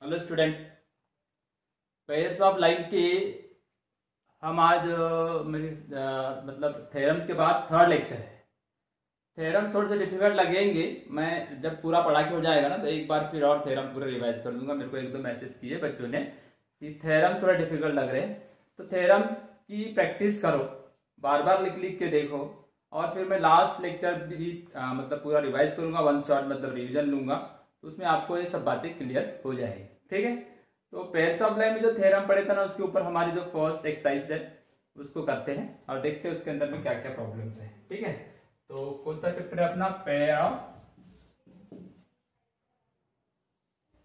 Hello student, pairs of line के हम आज मतलब थ्योरम्स के बाद थर्ड लेक्चर है। थ्योरम थोड़े से डिफिकल्ट लगेंगे। मैं जब पूरा पढ़ा के हो जाएगा ना तो एक बार फिर और थ्योरम पूरा रिवाइज कर दूंगा। मेरे को एक दो मैसेज किए बच्चों ने कि थ्योरम थोड़ा डिफिकल्ट लग रहे हैं, तो थ्योरम की प्रैक्टिस करो, बार बार लिख लिख के देखो। और फिर मैं लास्ट लेक्चर भी मतलब पूरा रिवाइज करूंगा, वन शॉट मतलब रिविजन लूंगा, तो उसमें आपको ये सब बातें क्लियर हो जाएगी। ठीक है, तो पेयर्स ऑफ लाइन में जो थ्योरम पढ़े थे ना, उसके ऊपर हमारी जो फर्स्ट एक्सरसाइज है उसको करते हैं और देखते हैं उसके अंदर में क्या क्या प्रॉब्लम्स है। ठीक है, तो कौन सा चैप्टर है अपना?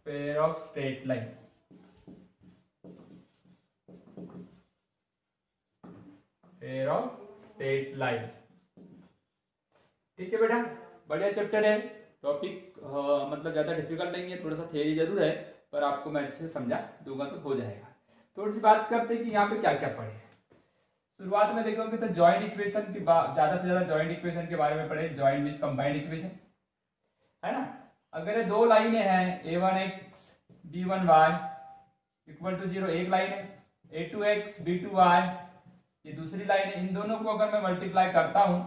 Pair of straight line. Pair of straight line, ठीक है बेटा, बढ़िया चैप्टर है। टॉपिक मतलब ज्यादा डिफिकल्ट नहीं है, थोड़ा सा थियरी जरूर है, पर आपको मैं अच्छे से समझा दूंगा तो हो जाएगा। थोड़ी सी बात करते हैं कि यहाँ पे क्या क्या पढ़े। शुरुआत में देखोगे तो जॉइंट इक्वेशन की ज्यादा से ज्यादा जॉइंट इक्वेशन के बारे में पढ़े। जॉइंट मींस कंबाइंड इक्वेशन है ना। अगर ये दो लाइनें हैं a1x b1y इक्वल टू 0, एक लाइन है, a2x b2y ये दूसरी लाइन है। इन दोनों को अगर मैं मल्टीप्लाई करता हूं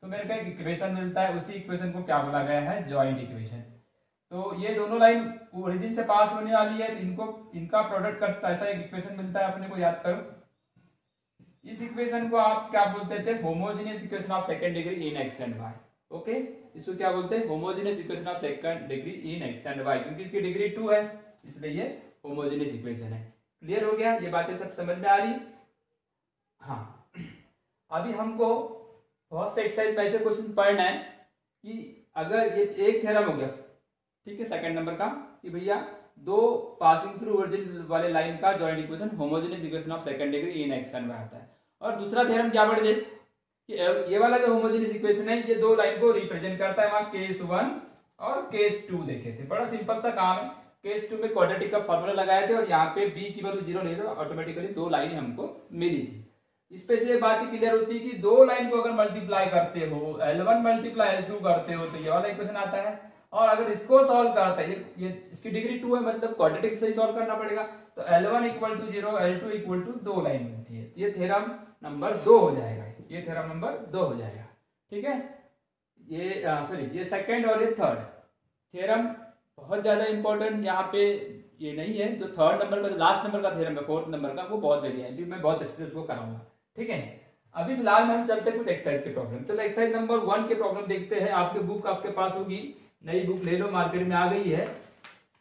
तो मेरे को एक इक्वेशन मिलता है। उसी इक्वेशन को क्या बोला गया है? Joint equation. तो ये दोनों लाइन ओरिजिन से पास होने वाली है, इनका प्रोडक्ट का ऐसा एक इक्वेशन मिलता है। अपने को याद करो, इस इक्वेशन को आप क्या बोलते थे? Homogeneous equation of second degree in x and Y. Okay, इसको क्या बोलते हैं? Homogeneous equation of second degree in x and Y, क्योंकि इसकी डिग्री 2 है इसलिए ये होमोजेनियस इक्वेशन है। क्लियर हो गया? ये बातें सब समझ में आ रही? हाँ, अभी हमको फर्स्ट एक्सरसाइज में ऐसे क्वेश्चन पढ़ना है कि अगर ये एक थ्योरम हो गया, ठीक है, सेकंड नंबर का, कि भैया दो पासिंग थ्रू ओरिजिन वाले लाइन का joint equation homogeneous equation of second degree in x and Y आता है। और दूसरा थ्योरम क्या पढ़े थे कि ये वाला जो होमोजेनियस इक्वेशन है ये दो लाइन को रिप्रेजेंट करता है। वहां केस 1 और केस 2 देखे थे। बड़ा सिंपल सा काम है। केस 2 में क्वाड्रेटिक का फॉर्मूला लगाए थे और यहाँ पे b की वैल्यू 0 ले दो, ऑटोमेटिकली दो लाइन हमको मिली थी। इस पे से बात ही क्लियर होती है कि दो लाइन को अगर मल्टीप्लाई करते हो, L1 मल्टीप्लाई L2 करते हो, तो ये वाला इक्वेशन आता है। और अगर इसको सॉल्व करता है, ये इसकी डिग्री 2 है, मतलब क्वाड्रेटिक से ही सॉल्व करना पड़ेगा, तो L1 equal to 0, L2 equal to 2 line मिलती है। ये थ्योरम नंबर 2 हो जाएगा। ये थ्योरम नंबर 2 हो जाएगा। ठीक है, ये सॉरी, ये सेकंड और ये थर्ड थ्योरम बहुत ज्यादा इंपॉर्टेंट यहाँ पे ये नहीं है। जो थर्ड नंबर का, लास्ट नंबर का थ्योरम है, फोर्थ नंबर का, वो बहुत बढ़िया है, मैं बहुत अच्छे से उसको कराऊंगा। ठीक है, अभी फिलहाल में हम चलते हैं कुछ एक्सरसाइज के प्रॉब्लम। चलो एक्सरसाइज नंबर 1 के प्रॉब्लम देखते हैं। आपके बुक आपके पास होगी, नई बुक ले लो, मार्केट में आ गई है।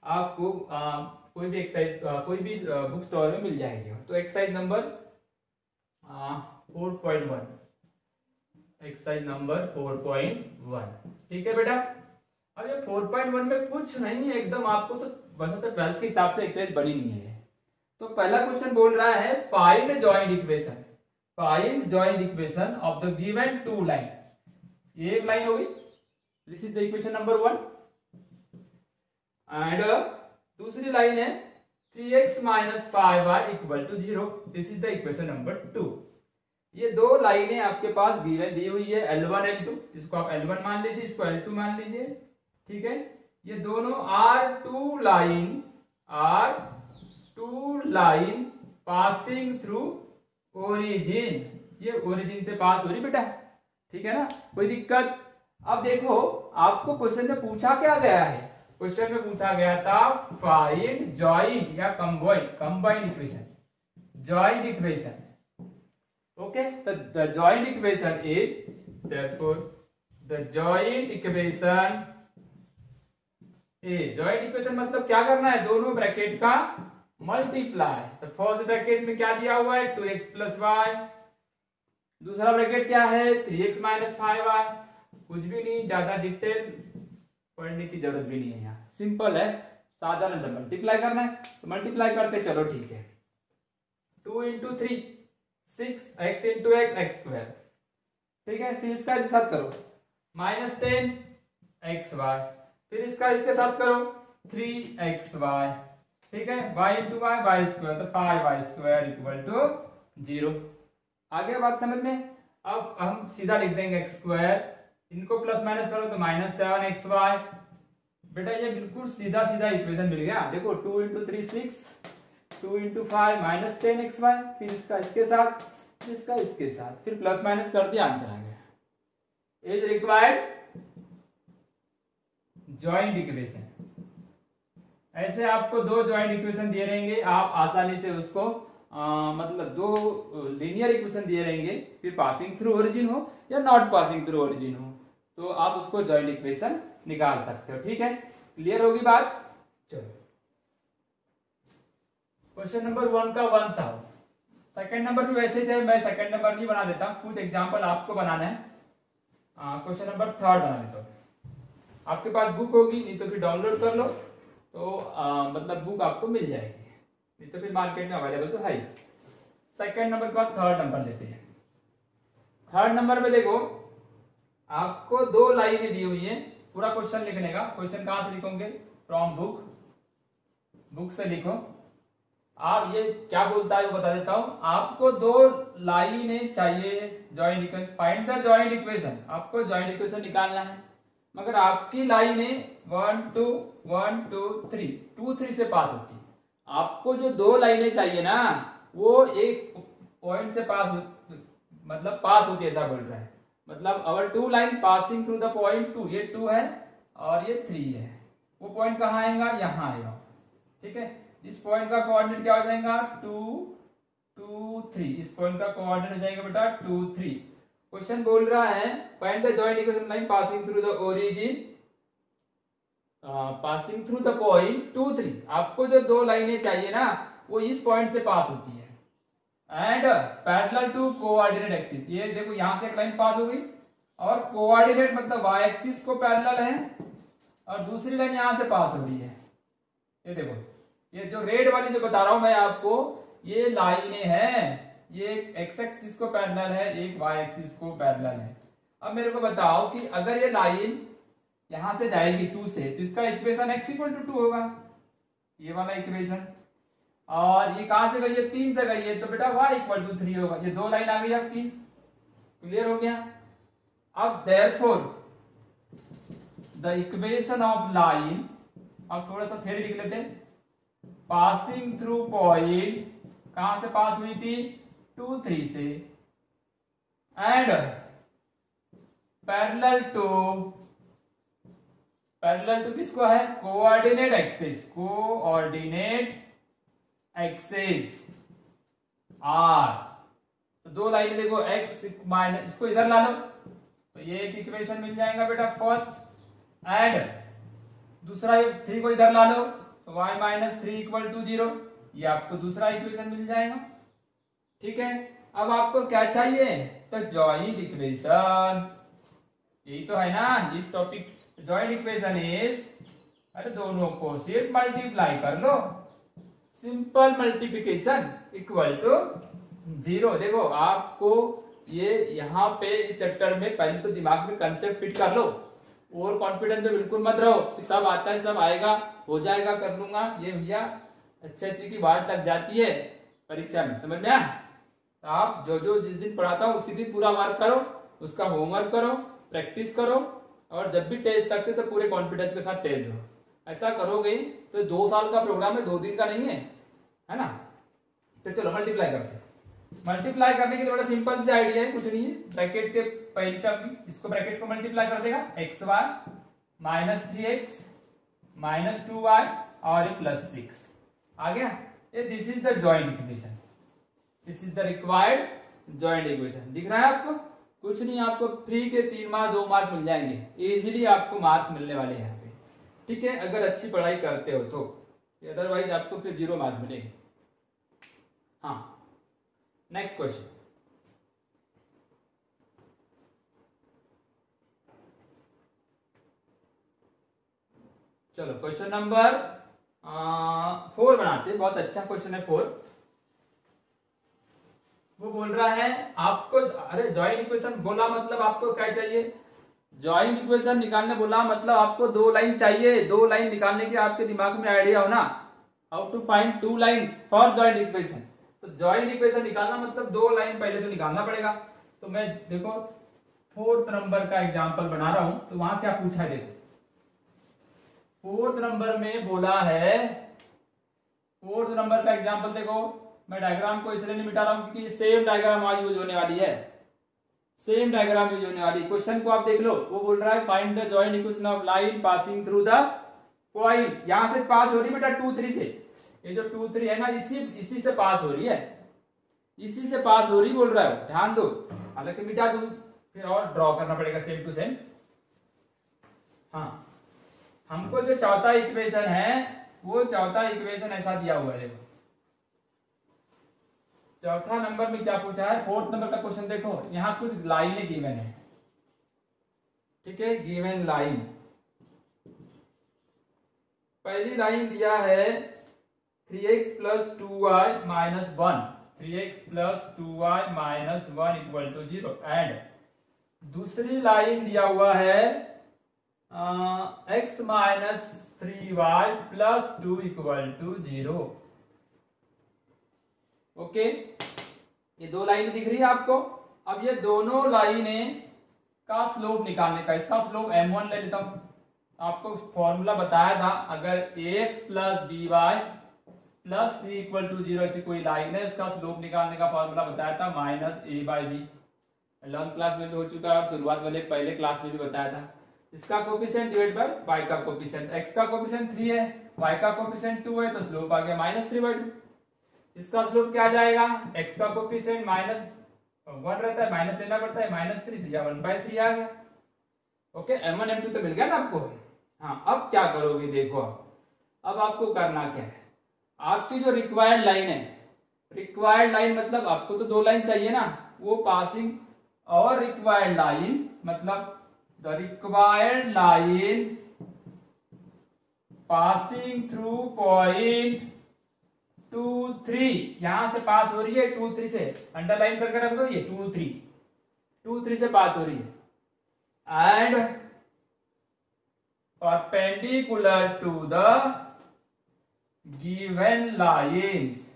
आपको कोई भी एक्सरसाइज कोई भी बुक स्टोर में मिल जाएगी। तो एक्सरसाइज नंबर 4.1, एक्सरसाइज नंबर 4.1, ठीक है बेटा। अब ये 4.1 में कुछ नहीं है एकदम, आपको तो बस 12th के हिसाब से एक्सरसाइज बनी नहीं है। तो पहला क्वेश्चन बोल रहा है find joint equation. Find joint equation of the given two line. ये एक लाइन हो गई, this is the equation number 1। And दूसरी लाइन है 3x - 5y equal to 0, this is the equation number 2। ये दो लाइनें आपके पास गिवन दी हुई है, L1 L2, इसको आप L1 मान लीजिए, इसको L2 मान लीजिए। ठीक है, ये दोनों are two line passing through origin. ये ओरिजिन से पास हो रही बेटा, ठीक है ना, कोई दिक्कत? अब देखो, आपको क्वेश्चन में पूछा क्या गया है? क्वेश्चन में पूछा गया था फाइंड जॉइंट या combined equation, joint equation. Okay, तो the joint equation is therefore the joint equation A. Joint equation मतलब क्या करना है? दोनों ब्रैकेट का मल्टीप्लाई। तो फर्स्ट ब्रैकेट में क्या दिया हुआ है? 2x + y। दूसरा ब्रैकेट क्या है? 3x - 5y। कुछ भी नहीं, ज्यादा डिटेल पढ़ने की जरूरत भी नहीं है। यहाँ सिंपल है, साधारण सा मल्टीप्लाई करना है, तो मल्टीप्लाई करते चलो। ठीक है, 2 × 3 6, x × x² ठीक है। फिर इसका इसके साथ करो -10 xy, फिर इसका इसके साथ करो 3xy, ठीक है, y × y y², तो 5y² इक्वल टू 0। आगे बात समझ में? अब हम सीधा लिख देंगे x², इनको प्लस माइनस करो तो -7xy बेटा ये बिल्कुल सीधा सीधा इक्वेशन मिल गया। देखो 2 × 3 6, 2 × 5 -10xy, फिर इसका इसके साथ, फिर इसका इसके साथ, फिर प्लस माइनस कर दिया, आंसर आ गया। Is required joint equation. ऐसे आपको दो जॉइंट इक्वेशन दिए रहेंगे, आप आसानी से उसको मतलब दो लीनियर इक्वेशन दिए रहेंगे, फिर पासिंग थ्रू ओरिजिन हो या नॉट पासिंग थ्रू ओरिजिन हो, तो आप उसको जॉइंट इक्वेशन निकाल सकते हो। ठीक है, क्लियर होगी बात। चलो क्वेश्चन नंबर 1 का 1 था। सेकंड नंबर भी वैसे चाहे मैं सेकंड नंबर नहीं बना देता, कुछ एग्जांपल आपको बनाना है। क्वेश्चन नंबर 3 बना देता हूँ। आपके पास बुक होगी, नहीं तो फिर डाउनलोड कर लो, तो मतलब बुक आपको मिल जाएगी, नहीं तो फिर मार्केट में अवेलेबल तो है ही। सेकंड नंबर के बाद थर्ड नंबर लेते हैं। थर्ड नंबर में देखो आपको दो लाइनें दी हुई है, पूरा क्वेश्चन लिखने का। क्वेश्चन कहां से लिखोगे? फ्रॉम बुक, बुक से लिखो। आप ये क्या बोलता है वो बता देता हूं। आपको दो लाइनें चाहिए joint equation, find the joint equation. आपको जॉइंट इक्वेशन निकालना है, मगर आपकी लाइनें 1 2 1 2 3 2 3 से पास होती है। आपको जो दो लाइनें चाहिए ना, वो एक पॉइंट से मतलब पास होती है, ऐसा बोल रहा है। मतलब our two line passing through the point 2, ये 2 है और ये 3 है। वो पॉइंट कहाँ आएगा? यहाँ आएगा। ठीक है, इस पॉइंट का कोऑर्डिनेट क्या हो जाएगा? 2 2 3। इस पॉइंट का कोऑर्डिनेट हो जाएगा बेटा 2 3। क्वेश्चन बोल रहा है find the joint equation line passing through the origin passing through the point 2 3। आपको जो दो लाइनें चाहिए ना, वो इस पॉइंट से पास होती है and parallel to coordinate axis. ये देखो यहां से एक लाइन पास हो गई और कोऑर्डिनेट मतलब y एक्सिस को पैरेलल है, और दूसरी लाइन यहां से पास हो रही है। ये देखो, ये जो रेड वाली जो बता रहा हूं मैं आपको, ये लाइनें हैं, ये x एक्सिस को पैरेलल है, एक y एक्सिस को पैरेलल है। अब मेरे को बताओ कि अगर ये लाइन यहां से जाएगी 2 से, तो इसका इक्वेशन x = 2 होगा, ये वाला इक्वेशन। और ये कहां से गई है? 3 से गई है, तो बेटा y = 3 होगा। ये दो लाइन आ गई आपकी, क्लियर हो गया। अब therefore the equation of line, अब थोड़ा सा थ्योरी लिख लेते हैं। पासिंग थ्रू पॉइंट, कहां से पास हुई थी? 2 3 से, एंड पैरेलल टू किसको है? Coordinate axis, coordinate axis R। तो दो लाइनें देखो x माइनस, इसको इधर ला लो तो ये एक इक्वेशन मिल जाएगा बेटा फर्स्ट, एंड दूसरा 3 को इधर ला लो तो y - 3 = 0, ये आपको दूसरा इक्वेशन मिल जाएगा। ठीक है, अब आपको क्या चाहिए? तो जॉइंट इक्वेशन, यही तो है ना इस टॉपिक। जॉइंट इक्वेशन इज, अरे दोनों को सिर्फ मल्टीप्लाई कर लो, सिंपल मल्टीप्लिकेशन इक्वल टू 0। देखो आपको ये यहाँ पे इस चैप्टर में पहले तो दिमाग में कंसेप्ट फिट कर लो, और कॉन्फिडेंस में बिल्कुल मत रहो कि सब आता है, सब आएगा, हो जाएगा, कर लूंगा। ये भैया अच्छे की बात लग जाती है परीक्षा में, समझ में आया? तो आप जो जिस दिन पढ़ाता हूँ उसी दिन पूरा वर्क करो, उसका होमवर्क करो, प्रैक्टिस करो, और जब भी टेस्ट लगते तो पूरे कॉन्फिडेंस के साथ टेस्ट दो। ऐसा करोगे तो 2 साल का प्रोग्राम है, 2 दिन का नहीं है ना। तो चलो मल्टीप्लाई करते हैं। मल्टीप्लाई करने के लिए बड़ा सिंपल से आइडिया है, कुछ नहीं है। ब्रैकेट के पहली टर्म, इसको ब्रैकेट को मल्टीप्लाई कर देगा, xy - 3x - 2y और +6 आ गया। ये this is the joint equation, this is the required joint equation. दिख रहा है आपको? कुछ नहीं, आपको फ्री के 3 मार्क्स 2 मार्क्स मिल जाएंगे, इजीली आपको मार्क्स मिलने वाले हैं यहाँ पे। ठीक है, अगर अच्छी पढ़ाई करते हो तो, अदरवाइज आपको फिर 0 मार्क्स मिलेंगे। हाँ, नेक्स्ट क्वेश्चन। चलो क्वेश्चन नंबर 4 बनाते हैं। बहुत अच्छा क्वेश्चन है 4। वो बोल रहा है आपको, अरे जॉइंट इक्वेशन बोला मतलब आपको क्या चाहिए? जॉइंट इक्वेशन निकालने बोला मतलब आपको दो लाइन चाहिए। दो लाइन निकालने के आपके दिमाग में आइडिया हो ना, how to find 2 lines for joint equation. तो जॉइंट इक्वेशन निकालना मतलब 2 लाइन पहले तो निकालना पड़ेगा। तो मैं देखो 4th नंबर का एग्जांपल बना रहा हूं, तो वहां क्या पूछा है देखो। फोर्थ नंबर में बोला है, फोर्थ नंबर का एग्जांपल देखो, मैं डायग्राम को इसलिए नहीं मिटा रहा हूं क्योंकि सेम डायग्राम आज यूज होने वाली है, सेम डायग्राम यूज होने वाली। क्वेश्चन को आप देख लो, वो बोल रहा है find the joint equation of line passing through the point. यहां से पास हो रही बेटा 2 3 से, ये जो 2 3 है ना, इसी से पास हो रही है, इसी से पास हो रही बोल रहा है, ध्यान दो। हालांकि मिटा दूं फिर और ड्रॉ करना पड़ेगा सेम टू सेम। हाँ, हमको जो चौथा इक्वेशन है वो चौथा इक्वेशन ऐसा दिया हुआ है, देखो चौथा नंबर में क्या पूछा है, फोर्थ नंबर का क्वेश्चन देखो, यहां कुछ लाइनें गिवन है, ठीक है, गिवन लाइन। पहली लाइन दिया है 3x + 2y - 1, 3x + 2y - 1 = 0 and दूसरी लाइन दिया हुआ है x - 3y + 2 = 0। ओके, ये दो लाइनें दिख रही है आपको। अब ये दोनों लाइनें का स्लोप निकालने का, इसका स्लोप m1 ले लेता हूं। आपको फॉर्मूला बताया था, अगर ax + by + c = 0 ऐसी कोई लाइन है, इसका स्लोप निकालने का फॉर्मूला बताया था -a/b। लॉन्ग क्लास में भी हो चुका है और शुरुआत वाले पहले क्लास में भी बताया था। इसका कोफिशिएंट डिवाइड बाय y का कोफिशिएंट, x का कोफिशिएंट 3 है, y का कोफिशिएंट 2 है, तो स्लोप आ गया -3/2। इसका स्लोप क्या आ जाएगा, x का कोफिशिएंट -1 रहता है, माइनस लेना पड़ता है, -3 दिया 1/3 आ गया। ओके, m1 m2 तो मिल गया ना आपको। हाँ, अब क्या करोगे देखो, अब आपको करना क्या है, आपकी जो रिक्वायर्ड लाइन है, रिक्वायर्ड लाइन मतलब आपको तो दो लाइन चाहिए ना, वो पासिंग और रिक्वायर्ड लाइन मतलब the required line passing through point 2 3, यहां से पास हो रही है 2 3 से, अंडरलाइन करके रख दो, ये 2 3 से पास हो रही है and perpendicular to the given lines.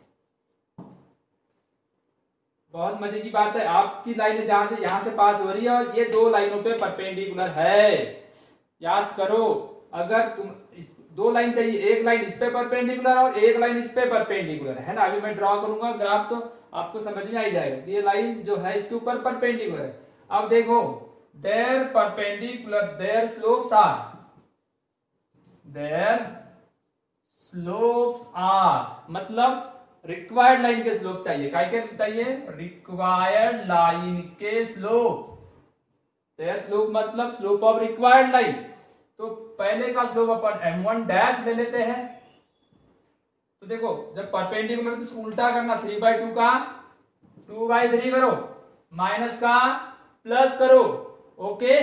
बहुत मजे की बात है, आपकी लाइन जहां से यहां से पास हो रही है और ये दो लाइनों पे परपेंडिकुलर है। याद करो, अगर तुम दो लाइन चाहिए, एक लाइन इस पे परपेंडिकुलर और एक लाइन इस पे परपेंडिकुलर है ना। अभी मैं ड्रॉ करूंगा ग्राफ तो आपको समझ में आ जाएगा, ये लाइन जो है इसके ऊपर परपेंडिकुलर है। अब देखो, their perpendicular their slopes are, their slopes are मतलब रिक्वायर्ड लाइन के स्लोप चाहिए, काय के चाहिए, रिक्वायर्ड लाइन के स्लोप। देयर स्लोप मतलब स्लोप ऑफ रिक्वायर्ड लाइन। तो पहले का स्लोप अपन m1' ले लेते हैं। तो देखो, जब परपेंडिकुलर तो उसको उल्टा करना, 3/2 का 2/3 करो, माइनस का प्लस करो। ओके,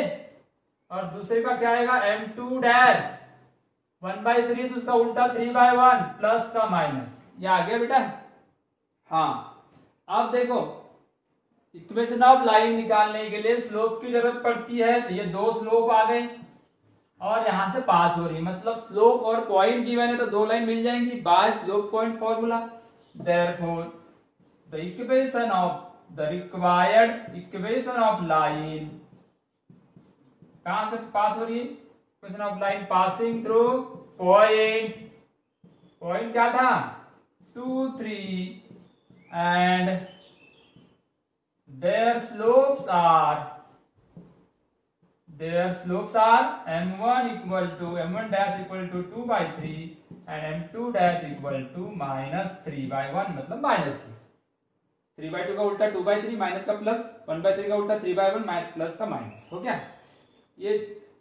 और दूसरे का क्या आएगा, m2' 1/3 तो उसका उल्टा 3/1 प्लस का माइनस, ये आ गया बेटा। हाँ, अब देखो, इक्वेशन ऑफ लाइन निकालने के लिए स्लोप की जरूरत पड़ती है, तो ये दो स्लोप आ गए और यहां से पास हो रही, मतलब स्लोप और पॉइंट गिवन है तो दो लाइन मिल जाएंगी by slope point formula. Therefore the equation of the required equation of line कहां से पास हो रही है, equation of line passing through point, point क्या था 2 3 and their slopes are m1 = 2/3 and m2' = -3/1 मतलब -3। 3/2 का उल्टा 2/3 माइनस का प्लस, 1/3 का उल्टा 3/1 प्लस का माइनस, हो गया ये।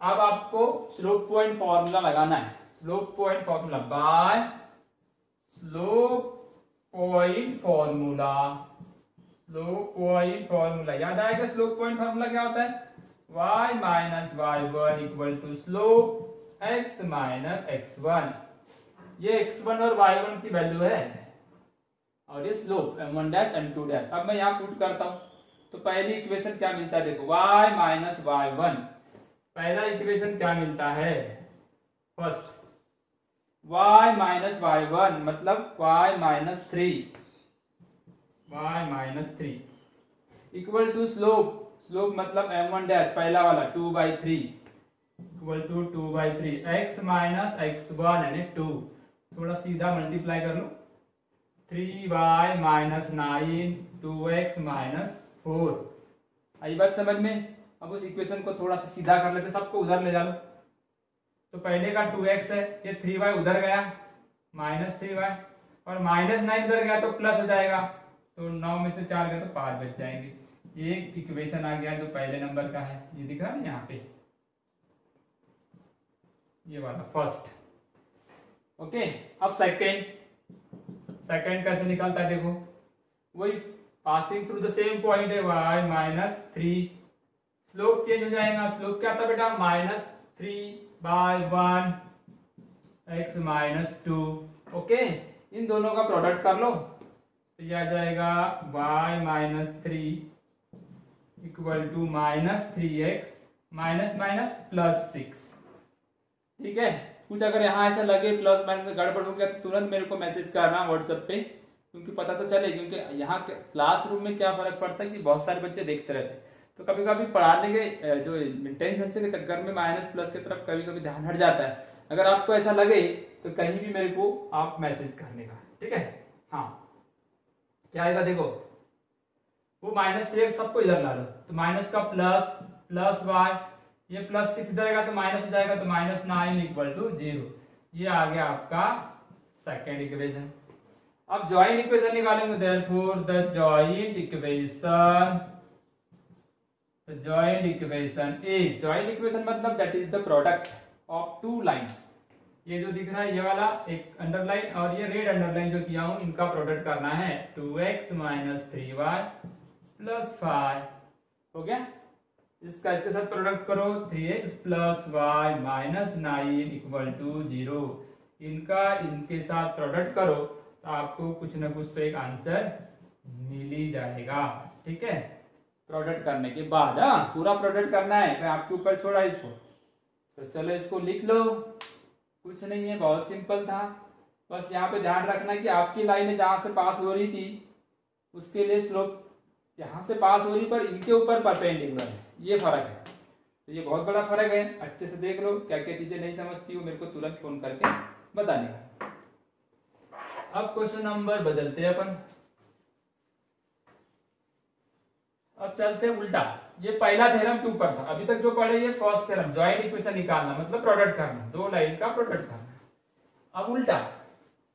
अब आपको स्लोप पॉइंट फॉर्मूला लगाना है, slope point formula bye slope point formula, slope point formula याद आएगा। स्लोप पॉइंट फॉर्मूला क्या होता है, y - y1 = slope x - x1। ये x1 और y1 की वैल्यू है और ये स्लोप m1' m2'। अब मैं यहां पुट करता हूं, तो पहली इक्वेशन क्या मिलता है, देखो y - y1, पहला इक्वेशन क्या मिलता है, फर्स्ट y - y1 मतलब y - 3 equal to slope, slope मतलब m1' पहला वाला 2/3 equal to 2/3 x minus x1 यानी 2, थोड़ा सीधा मल्टीप्लाई कर लो, 3y माइनस 9 2x माइनस 4। आई बात समझ में? अब उस इक्वेशन को थोड़ा सा सीधा कर लेते, सबको उधर ले जा लो। तो पहले का 2x है, ये 3y उधर गया माइनस 3y, और माइनस 9 उधर गया तो प्लस हो जाएगा, तो 9 में से 4 गया तो 5 बच जाएंगे। ये इक्वेशन आ गया जो पहले नंबर का है, ये दिख रहा है यहाँ पे, ये वाला फर्स्ट। ओके, अब सेकेंड कैसे निकलता है देखो, वही passing through the same point है y माइनस 3, स्लोप चेंज हो जाएगा। स्लोप क्या था बेटा? -3/1 x माइनस 2। ओके, इन दोनों का प्रोडक्ट कर लो तो ये आ जाएगा y minus 3 equal to -3x minus minus plus 6। ठीक है, कुछ अगर यहाँ ऐसा लगे प्लस माइनस गड़बड़ हो गया तो तुरंत मेरे को मैसेज करना व्हाट्सएप पे, क्योंकि पता तो चले, क्योंकि यहाँ क्लासरूम में क्या फर्क पड़ता है कि बहुत सारे बच्चे देखते रहते हैं, तो कभी कभी पढ़ाने के जो इंटेंशन के चक्कर में माइनस प्लस की तरफ कभी कभी ध्यान हट जाता है। अगर आपको ऐसा लगे तो कहीं भी मेरे को आप मैसेज करने का, ठीक है। हाँ, क्या आएगा देखो, वो -3 सबको इधर ला लो, तो माइनस का प्लस y, ये +6 इधर आएगा तो माइनस हो जाएगा, तो -9 इक्वल टू 0। ये आ गया आपका सेकेंड इक्वेशन। अब जॉइंट इक्वेशन निकालेंगे, therefore the joint equation is, joint equation मतलब that is the product of two line. ये जो दिख रहा है ये वाला एक अंडरलाइन और ये रेड अंडरलाइन जो किया हूं, इनका प्रोडक्ट करना है। 2x माइनस 3y प्लस 5 हो गया, इसका इसके साथ प्रोडक्ट करो, 3x plus y minus 9 equal to 0। इनका इनके साथ प्रोडक्ट करो तो आपको कुछ ना कुछ तो एक आंसर मिल ही जाएगा। ठीक है, प्रोडक्ट करने के बाद पूरा प्रोडक्ट करना है, मैं आपके ऊपर छोड़ा इसको, तो चलो इसको लिख लो। कुछ नहीं है, बहुत सिंपल था। बस यहाँ पे ध्यान रखना कि आपकी लाइन जहाँ से पास हो रही थी उसके लिए स्लोप यहाँ से पास हो रही पर इनके ऊपर परपेंडिकुलर है, ये फर्क है। तो ये बहुत बड़ा फर्क है, अच्छे से देख लो। क्या क्या चीजें नहीं समझती हो मेरे को तुरंत फोन करके बताने का। अब क्वेश्चन नंबर बदलते हैं अपन, अब चलते हैं उल्टा। ये पहला थ्योरम के ऊपर था, अभी तक जो पढ़े ये फर्स्ट थ्योरम, जॉइंट इक्वेशन निकालना मतलब प्रोडक्ट करना, दो लाइन का प्रोडक्ट करना। अब उल्टा,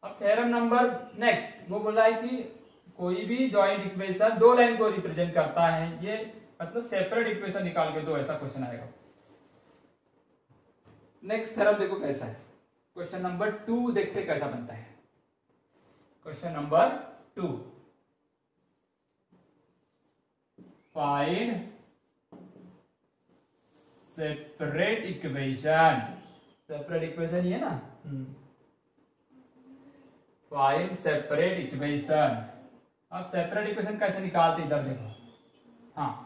अब थ्योरम नंबर नेक्स्ट, वो बोला है कि कोई भी जॉइंट इक्वेशन दो लाइन को रिप्रेजेंट करता है, ये मतलब सेपरेट इक्वेशन निकाल के दो, ऐसा क्वेश्चन आएगा। नेक्स्ट थ्योरम देखो कैसा है, क्वेश्चन नंबर 2 देखते कैसा बनता है। Question number 2, find separate equation, separate equation ये ना, फाइंड सेपरेट इक्वेशन। अब सेपरेट इक्वेशन कैसे निकालते इधर देखो। हाँ,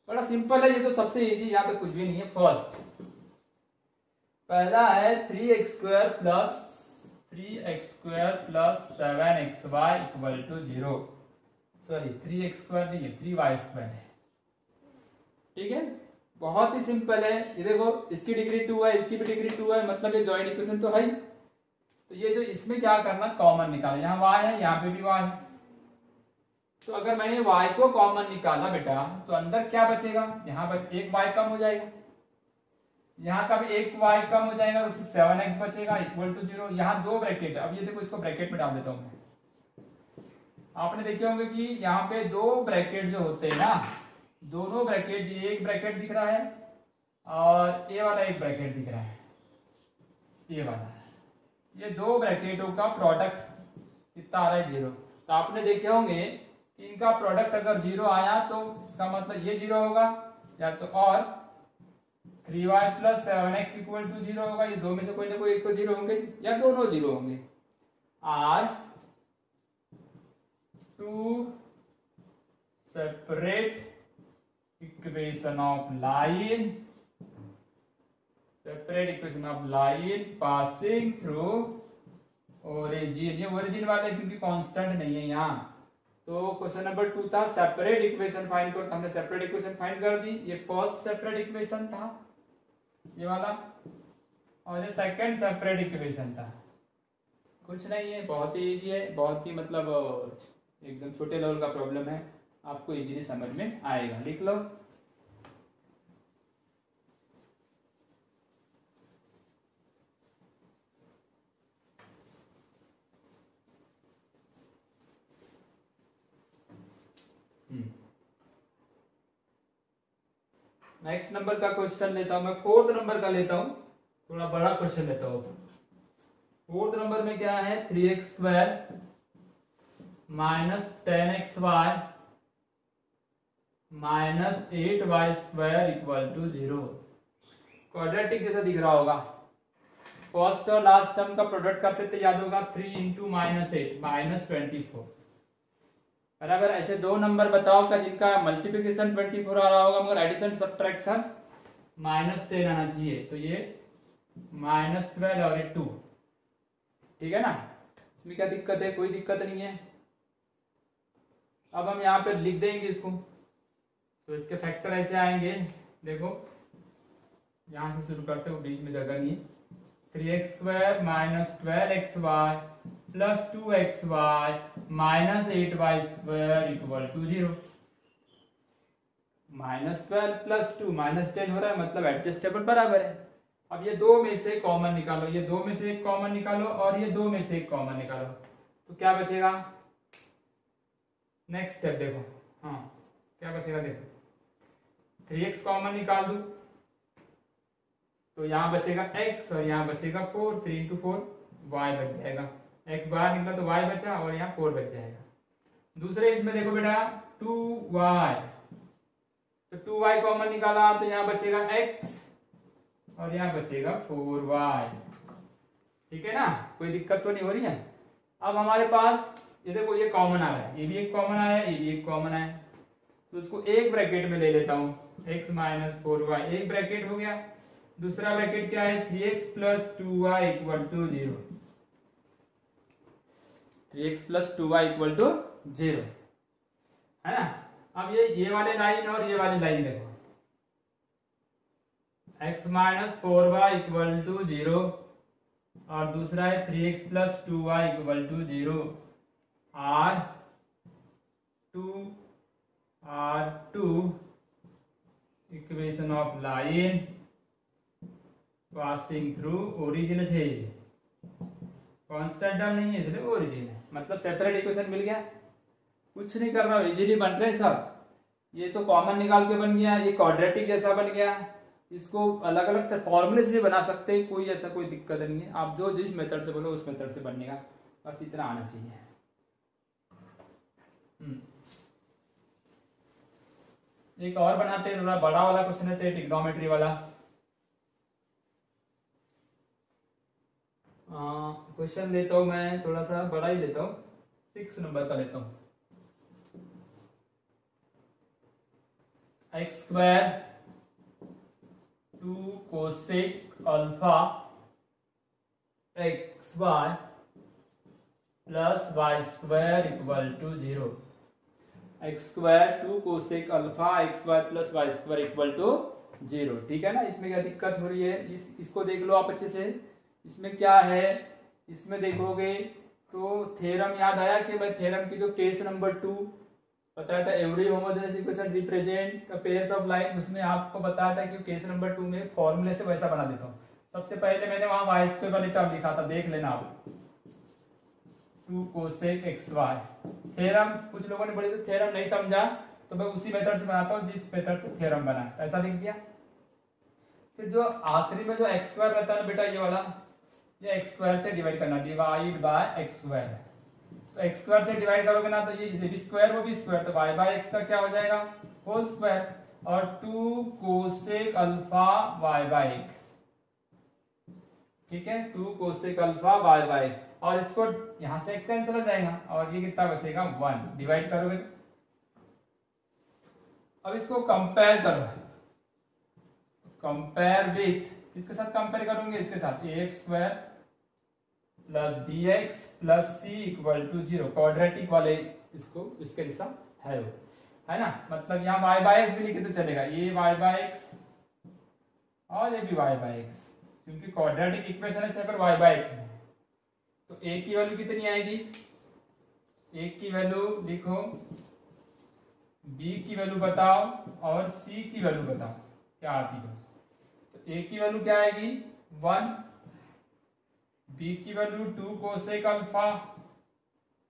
बड़ा सिंपल है ये तो, सबसे इजी, यहाँ पे कुछ भी नहीं है। फर्स्ट पहला है 3x² plus 7xy equal to 0। Sorry 3x² नहीं है, 3y² है। ठीक है, बहुत ही सिंपल है। ये देखो, इसकी डिग्री 2 है, इसकी भी डिग्री 2 है, मतलब ये जॉइंट इक्वेशन तो है ही। तो ये जो इसमें क्या करना, कॉमन निकालना। यहाँ y है, यहाँ पे भी y है, तो अगर मैंने y को कॉमन निकाला बेटा तो अंदर क्या बचेगा, यहाँ एक y कम हो जाएगा, यहाँ का भी एक y कम हो जाएगा, तो सिर्फ 7x बचेगा इक्वल टू 0। यहाँ दो ब्रैकेट है, अब ये देखो इसको ब्रैकेट में डाल देता हूँ मैं। आपने देखे होंगे कि यहाँ पे दो ब्रैकेट जो होते हैं ना, दोनों ब्रैकेट, ये एक ब्रैकेट दिख रहा है और ये वाला एक ब्रैकेट दिख रहा है, ये वाला, ये दो ब्रैकेटों का प्रोडक्ट कितना आ रहा है, 0। तो आपने देखे होंगे कि इनका प्रोडक्ट अगर 0 आया तो इसका मतलब ये 0 होगा, या तो और 3y plus 7x equal to 0 होगा। ये दो में से कोई ना कोई एक तो 0 होंगे या दोनों 0 होंगे। Are two separate equation of line, separate equation of line passing through origin. ये ओरिजिन वाले क्योंकि कांस्टेंट नहीं है यहाँ, तो क्वेश्चन नंबर 2 था सेपरेट इक्वेशन फाइंड करो, तो हमने सेपरेट इक्वेशन फाइंड कर दी। ये फर्स्ट सेपरेट इक्वेशन था। ये वाला, और ये सेकंड सेपरेट इक्वेशन था। कुछ नहीं है, बहुत ही इजी है, बहुत ही मतलब एकदम छोटे लेवल का प्रॉब्लम है, आपको इजीली समझ में आएगा। लिख लो। नेक्स्ट नंबर का क्वेश्चन लेता हूं मैं, 4th नंबर का लेता हूं, थोड़ा बड़ा क्वेश्चन लेता हूं। 4th नंबर में क्या है, 3x² minus 10xy minus 8y² equal to 0। Quadratic जैसा दिख रहा होगा। फर्स्ट और लास्ट टर्म का प्रोडक्ट करते थे, याद होगा, 3 इंटू -8 -24। बराबर। ऐसे दो नंबर बताओ का जिनका मल्टीप्लिकेशन 24 आ रहा होगा मगर एडिशन सब्ट्रैक्शन -10 आना चाहिए। तो ये -12 और ये 2, ठीक है ना। इसमें क्या दिक्कत है, कोई दिक्कत नहीं है। अब हम यहाँ पे लिख देंगे इसको, तो इसके फैक्टर ऐसे आएंगे, देखो यहां से शुरू करते हो, बीच में जगह नहीं है। 3x² minus 12xy plus 2xy minus 8y² equal to 0। -12 plus 2 -10 हो रहा है, मतलब एडजस्टेबल बराबर है। अब ये दो में से कॉमन निकालो, ये दो में से एक कॉमन निकालो और ये दो में से एक कॉमन निकालो, तो क्या बचेगा। नेक्स्ट स्टेप देखो, हाँ क्या बचेगा, देखो 3x कॉमन निकाल दो तो यहाँ बचेगा x और यहाँ बचेगा 4, 3 इंटू 4 y बच जाएगा। x बाहर निकला तो y बचा और यहाँ 4 बच जाएगा। दूसरे इसमें देखो बेटा 2y, तो 2y कॉमन निकाला तो यहाँ बचेगा x और यहाँ बचेगा 4y, ठीक है ना, कोई दिक्कत तो नहीं हो रही है। अब हमारे पास ये देखो ये कॉमन आ रहा है, ये भी एक कॉमन आया, ये भी एक कॉमन आया, तो उसको एक ब्रैकेट में ले लेता हूँ, x माइनस 4y एक ब्रैकेट हो गया। दूसरा ब्रैकेट क्या है, 3x plus 2y equal to 0। 3x plus 2y equal to 0 है ना। अब ये वाले लाइन और ये वाली लाइन देखो, x minus 4y equal to 0 और दूसरा है 3x plus 2y equal to 0। R2 equation of line passing through origin है, कांस्टेंट टर्म नहीं है इसलिए ओरिजिन है, मतलब सेपरेट इक्वेशन मिल गया। कुछ नहीं कर रहा हूं, इजीली बन रहे सब। ये तो कॉमन निकाल के बन गया, ये क्वाड्रेटिक जैसा बन गया। इसको अलग अलग फॉर्मूले से बना सकते हैं, कोई ऐसा कोई दिक्कत नहीं है। आप जो जिस मेथड से बोलो उस मेथड से बनेगा, बस इतना आना चाहिए। एक और बनाते हैं, थोड़ा बड़ा वाला क्वेश्चन है, ट्रिग्नोमेट्री वाला क्वेश्चन लेता हूं मैं, थोड़ा सा बड़ा ही लेता हूं, 6 नंबर का लेता हूं। x² 2 cosec alpha xy plus y² equal to 0। x² 2 cosec alpha xy plus y² equal to 0, ठीक है ना। इसमें क्या दिक्कत हो रही है, इसको देख लो आप अच्छे से। इसमें क्या है, इसमें देखोगे तो थ्योरम याद आया कि भाई थ्योरम की जो केस नंबर 2 बताया था, every homogeneous equation represent pairs of line, उसमें आपको बताया था कि केस नंबर 2 में फॉर्मूले से वैसा बना देता हूँ। सबसे पहले मैंने वहां y² वाली टर्म लिखा था, देख लेना आप, 2 कोसेक xy। थ्योरम कुछ लोगों ने बोले थे थ्योरम नहीं समझा, तो मैं उसी मेथड से बनाता हूँ जिस मेथड से थ्योरम बना, ऐसा लिख दिया। फिर जो आखिरी में जो x² रहता है ना बेटा, ये वाला, ये x² से डिवाइड करना, डिवाइड बाय x²। तो x² से डिवाइड करोगे ना तो ये भी स्क्वायर वो भी स्क्वायर, तो y बाय x का क्या हो जाएगा, होल स्क्वायर, और 2 cosec alpha y by x, ठीक है, 2 cosec alpha y by x, और इसको यहां से एक कैंसिल हो जाएगा और ये कितना बचेगा 1, डिवाइड करोगे। अब इसको कंपेयर करो, कंपेयर विथ, किसके साथ कंपेयर करोगे, इसके साथ, ax² plus bx plus c equal to 0, quadratic वाले इसको इसके जैसा है वो, है ना। मतलब यहाँ y बाय x भी लिखे तो चलेगा, ये y बाय x और ये भी y बाई एक्स, क्योंकि क्वाड्रेटिक इक्वेशन है पर y बाई एक्स में। तो a की वैल्यू कितनी आएगी, a की वैल्यू लिखो, b की वैल्यू बताओ और c की वैल्यू बताओ क्या आती है। तो a की वैल्यू क्या आएगी 1, b की वैल्यू 2 कोसेक अल्फा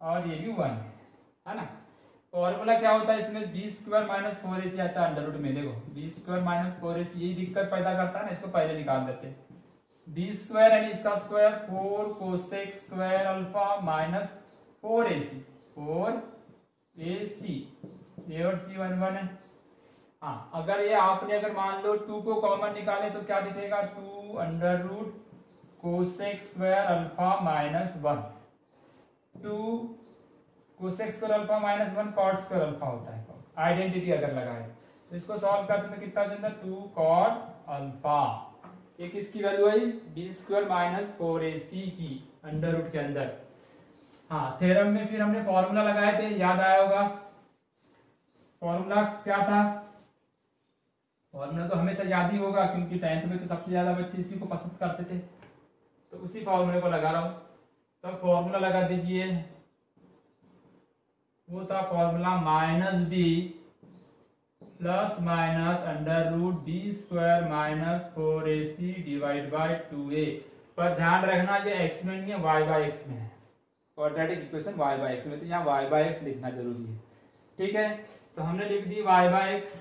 और ये भी 1 है ना। फॉर्मूला क्या होता है इसमें, बी स्क्वायर माइनस 4ac आता है अंडर रूट में। देखो बी स्क्वायर माइनस 4ac यही दिक्कत पैदा करता है ना, इसको पहले निकाल देते हैं। बी स्क्वायर यानी इसका square 4 cosec square alpha minus 4ac, 4ac, ए और सी 1 1 है। हाँ अगर ये आपने अगर मान लो 2 को कॉमन निकाले तो क्या दिखेगा, 2 under root cosec square alpha minus 1, 2 cosec square alpha minus 1 cot square alpha होता है। आइडेंटिटी अगर लगाए तो इसको सॉल्व करते तो कितना आता है 2 कॉट अल्फा। ये किसकी वैल्यू आई, बी स्क्वायर माइनस 4ac की अंडर रूट के अंदर। हाँ थ्योरम में फिर हमने फॉर्मूला लगाए थे, याद आया होगा। फॉर्मूला क्या था, फॉर्मूला तो हमेशा याद ही होगा क्योंकि 10th में तो सबसे ज्यादा बच्चे इसी को पसंद करते थे। तो उसी फॉर्मूले को लगा रहा हूं, तो फॉर्मूला लगा दीजिए। वो था formula minus B plus minus under root B square minus 4ac divide by 2a। पर ध्यान रखना ये x में नहीं है, y बाई एक्स में है। Quadratic equation y by x में, तो यहाँ y बाई एक्स लिखना जरूरी है। ठीक है, तो हमने लिख दी y by X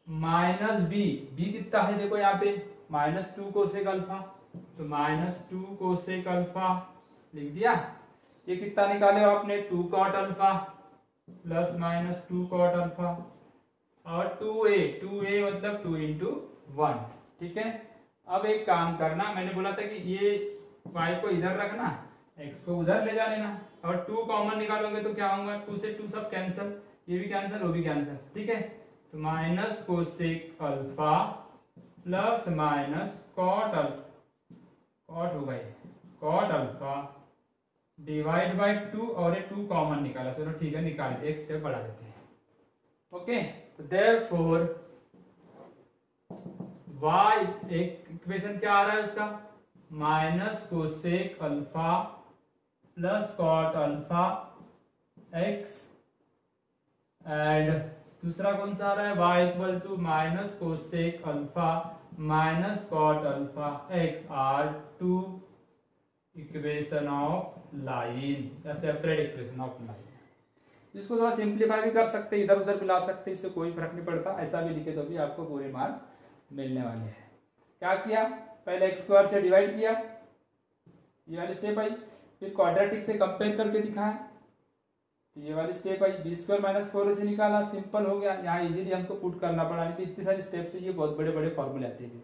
minus B, B कितना है देखो यहाँ पे माइनस 2 कोसेक अल्फा, तो माइनस 2 कोसेक अल्फा लिख दिया। ये कितना निकाले हो आपने 2 cot alpha plus minus 2 cot alpha और 2a मतलब 2 इंटू 1। ठीक है, अब एक काम करना, मैंने बोला था कि ये y को इधर रखना, x को उधर ले जा लेना और 2 कॉमन निकालोगे तो क्या होगा, 2 से 2 सब कैंसिल, ये भी कैंसिल वो भी कैंसिल। ठीक है, तो minus cosec alpha plus minus cot होगा ये कॉट अल्फा डिवाइड बाय 2 और ये 2 कॉमन निकाला। चलो ठीक है, निकाल दे, एक स्टेप बढ़ा देते हैं। ओके, तो देयरफॉर y एक इक्वेशन क्या आ रहा है उसका, minus cosec alpha plus cot alpha x and दूसरा कौन सा आ रहा है y equal to minus cosec alpha minus cot alpha x are 2 equation of line या सेपरेट इक्वेशन ऑफ लाइन। इसको थोड़ा सिंप्लीफाई भी कर सकते हैं, इधर उधर मिला सकते हैं, इससे कोई फर्क नहीं पड़ता। ऐसा भी लिखे तो भी आपको पूरे मार्क मिलने वाले हैं। क्या किया, पहले x स्क्वायर से डिवाइड किया, ये वाली स्टेप आई, फिर क्वाड्रेटिक से कंपेयर करके दिखाया, तो ये वाली स्टेप आई, बी स्क्वायर माइनस 4 से निकाला, सिंपल हो गया। यहाँ इजीली हमको पुट करना पड़ा, नहीं तो इतनी सारी स्टेप से ये बहुत बड़े बड़े फॉर्मूले आते हैं,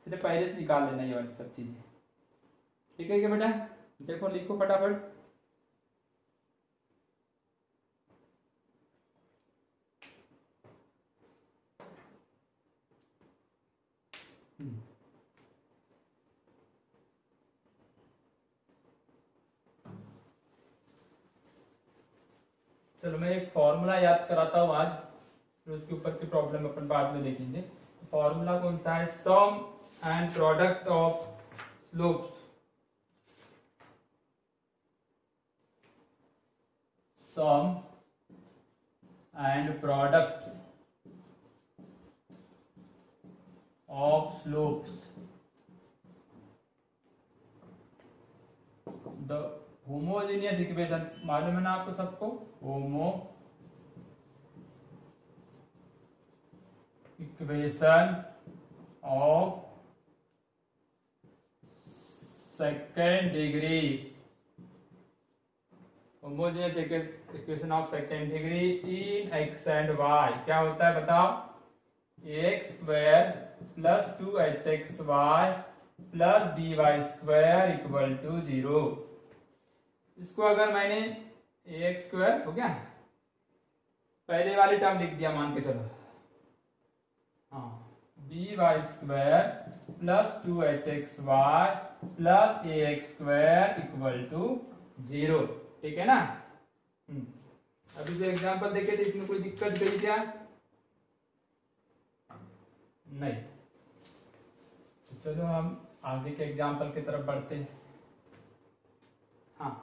इसलिए पहले से निकाल लेना ये वाली सब चीजें। ठीक है क्या बेटा, देखो लिखो फटाफट। चलो मैं एक फॉर्मूला याद कराता हूँ आज, फिर उसके ऊपर की प्रॉब्लम अपन बाद में देखेंगे। फॉर्मूला कौन सा है, sum and product of slopes, sum and product of slopes the homogeneous equation. मालूम है ना आपको सबको, homo equation of second degree, homogeneous equation of second degree in x and y क्या होता है बताओ, x square plus 2hxy plus dy square equal to 0। इसको अगर मैंने ax स्क्वायर हो गया, पहले वाली टर्म लिख दिया मान के चलो, हाँ by square plus 2hxy plus ax square equal to 0। ठीक है ना। अभी जो एग्जांपल देखे थे इसमें कोई दिक्कत गई क्या, नहीं। चलो हम आगे के एग्जाम्पल की तरफ बढ़ते हैं। हाँ,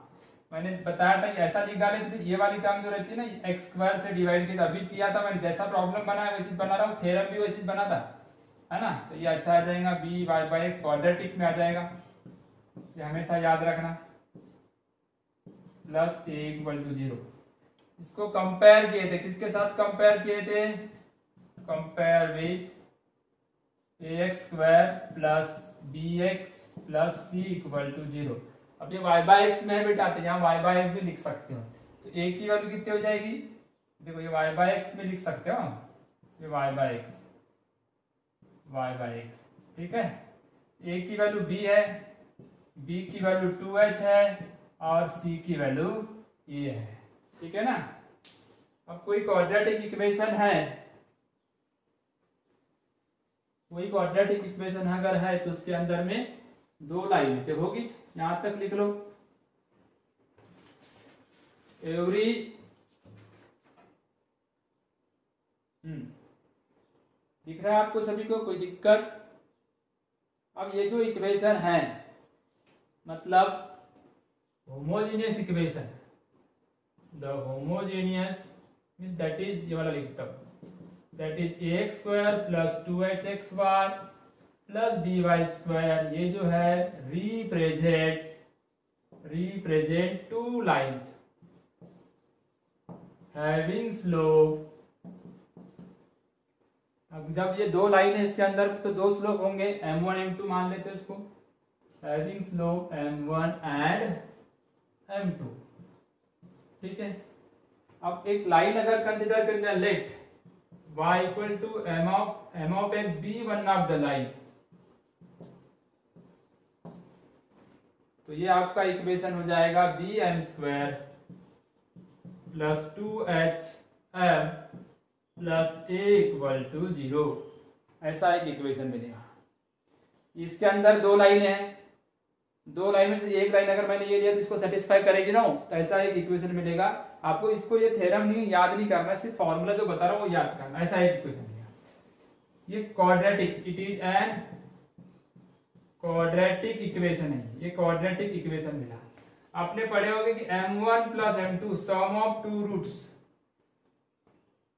मैंने बताया था कि ऐसा लिख डाले तो ये वाली टर्म जो रहती है ना एक्स स्क्वायर से डिवाइड की, अभी किया था मैंने, जैसा प्रॉब्लम बनाया वैसे बना रहा हूँ, थ्योरम भी वैसे बना था, है ना। तो ये ऐसा आ जाएगा B Y by X quadratic में आ जाएगा, ये हमेशा याद रखना, प्लस ए इक्वल टू 0। इसको कंपेयर किए थे, किसके साथ कंपेयर किए थे, compare with A X square plus B X plus C equal to 0। अब ये y बाई एक्स में है बेटा, तो यहाँ y बाई एक्स भी लिख सकते हो। तो a की वैल्यू कितनी हो जाएगी, देखो ये y बाई एक्स में लिख सकते हो, ये y बाई एक्स, ठीक है। a की वैल्यू b है, b की वैल्यू 2h है और c की वैल्यू a है, ठीक है ना। अब कोई क्वाड्रेटिक इक्वेशन है, कोई क्वाड्रेटिक इक्वेशन अगर है तो उसके अंदर में दो लाइन होगी, यहां तक लिख लो, एवरी दिख रहा है आपको सभी को, कोई दिक्कत। अब ये जो इक्वेशन है मतलब homogeneous equation, the homogeneous means that is, ये वाला लिखता हूं, that is ax square plus 2hxy plus by square, ये जो है represent two lines having slope. अब जब ये दो लाइन है इसके अंदर तो दो स्लोप होंगे, m1 m2 मान लेते हैं उसको, having slope m1 and m2, ठीक है। अब एक लाइन अगर कंसिडर करते हैं, let y equal to m of x be one of the line, तो ये आपका इक्वेशन हो जाएगा B M square plus 2h m plus A equal to 0, ऐसा एक इक्वेशन मिलेगा। इसके अंदर दो लाइनें हैं, दो लाइन में से एक लाइन अगर मैंने ये लिया तो इसको सेटिस्फाई करेगी ना, तो ऐसा एक इक्वेशन मिलेगा आपको। इसको ये थ्योरम नहीं याद नहीं करना, सिर्फ फॉर्मूला जो बता रहा हूं वो याद करना, ऐसा एक इक्वेशन मिलेगा। ये quadratic, it is an quadratic equation है, ये क्वाड्रेटिक इक्वेशन मिला। आपने पढ़े होंगे कि m1 plus m2 sum of two roots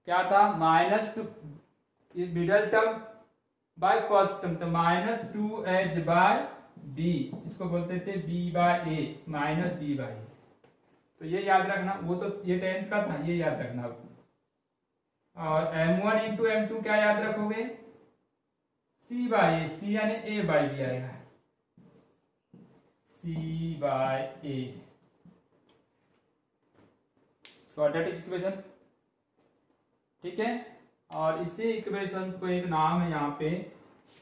क्या था, -2 ये middle term by first term, तो -2h बाय b, इसको बोलते थे b by a minus b by a, तो ये याद रखना। वो तो ये 10th का था, ये याद रखना। और m1 इंटू m2 क्या याद रखोगे, c बाय a, c यानी a बाय b आएगा, c by a, quadratic equation, ठीक है। और इसी इक्वेशन को एक नाम है यहाँ पे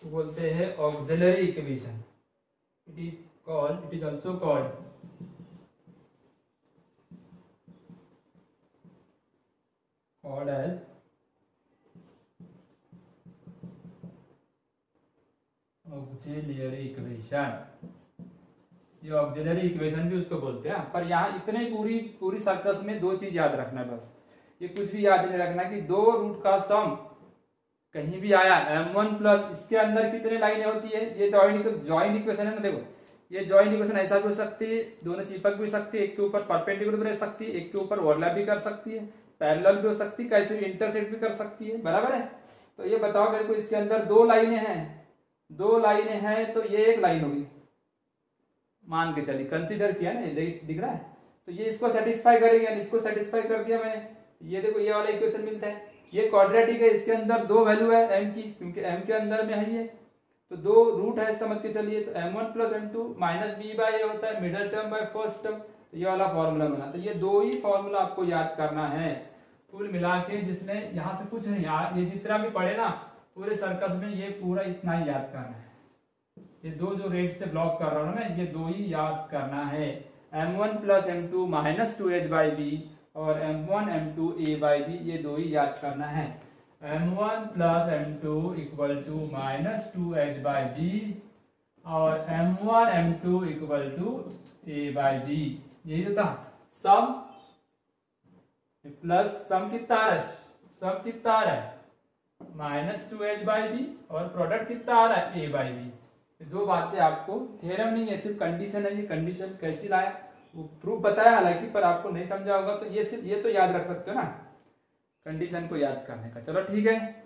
तो बोलते हैं auxiliary equation, it is also called as auxiliary equation. ये ऑक्सिलरी इक्वेशन भी उसको बोलते हैं, पर यहाँ इतने पूरी सर्कस में दो चीज याद रखना है बस, ये कुछ भी याद नहीं रखना कि दो रूट का सम कहीं भी आया m1 प्लस, इसके अंदर कितने लाइनें होती है, ये जॉइंट इक्वेशन है ना। देखो ये जॉइंट इक्वेशन ऐसा भी हो सकती है, दोनों चिपक भी सकती है, एक के ऊपर परपेंडिकुलर भी रह सकती है, एक के ऊपर ओवरलैप भी कर सकती है, पैरेलल भी हो सकती है, कैसे भी इंटरसेक्ट भी कर सकती है, बराबर है। तो ये बताओ मेरे को, इसके अंदर दो लाइनें हैं तो ये एक लाइन होगी, मान के चलिए, कंसीडर किया ना, दिख रहा है, तो ये इसको सेटिस्फाई करेगी, इसको सेटिस्फाई कर दिया मैंने, ये देखो ये वाला इक्वेशन मिलता है। ये क्वाड्रेटिक है, इसके अंदर दो वैल्यू है m की, क्योंकि m के अंदर में है ये, तो दो रूट है समझ के चलिए, तो m1 plus m2 minus b by a होता है, middle term by first term, तो ये वाला फॉर्मूला बना। तो ये दो ही फॉर्मूला आपको याद करना है कुल मिला के, जिसमें यहाँ से कुछ नहीं यार, ये जितना भी पढ़े ना पूरे सर्कस में, ये पूरा इतना ही याद करना है। ये दो जो रेट से ब्लॉक कर रहा हूँ ना, ये दो ही याद करना है, m1 plus m2 minus 2h by b और m1 m2 a by b, ये दो ही याद करना है। m1 plus m2 equal to minus 2h by b और m1 m2 equal to a by b, यही तो था। सम प्लस सम कितना आ रहा है, सम कितना आ रहा है -2h बाई b और प्रोडक्ट कितना आ रहा है a बाई b, दो बातें आपको, थ्योरम नहीं है सिर्फ कंडीशन है, ये कंडीशन कैसी लाया वो प्रूफ बताया हालांकि, पर आपको नहीं समझा होगा तो ये सिर्फ ये तो याद रख सकते हो ना, कंडीशन को याद करने का। चलो ठीक है,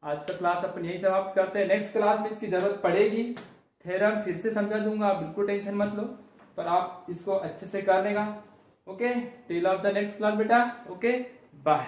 आज का क्लास अपन यही समाप्त करते हैं। नेक्स्ट क्लास में इसकी जरूरत पड़ेगी, थ्योरम फिर से समझा दूंगा, आप बिल्कुल टेंशन मत लो, पर आप इसको अच्छे से करने का। Okay, till of the next class बेटा। Okay, bye.